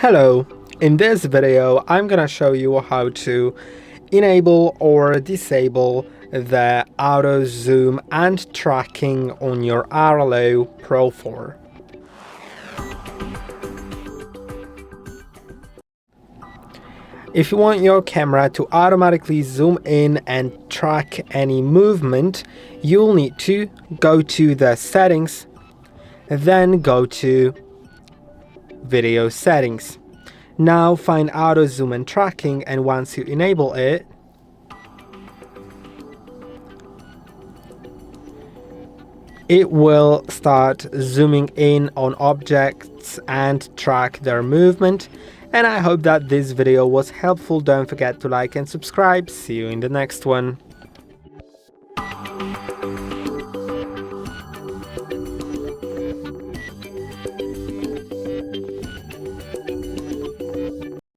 Hello, in this video I'm gonna show you how to enable or disable the auto zoom and tracking on your ARLO Pro 4. If you want your camera to automatically zoom in and track any movement, you'll need to go to the settings, then go to video settings. Now find auto zoom and tracking, and once you enable it, it will start zooming in on objects and track their movement. And I hope that this video was helpful. Don't forget to like and subscribe. See you in the next one.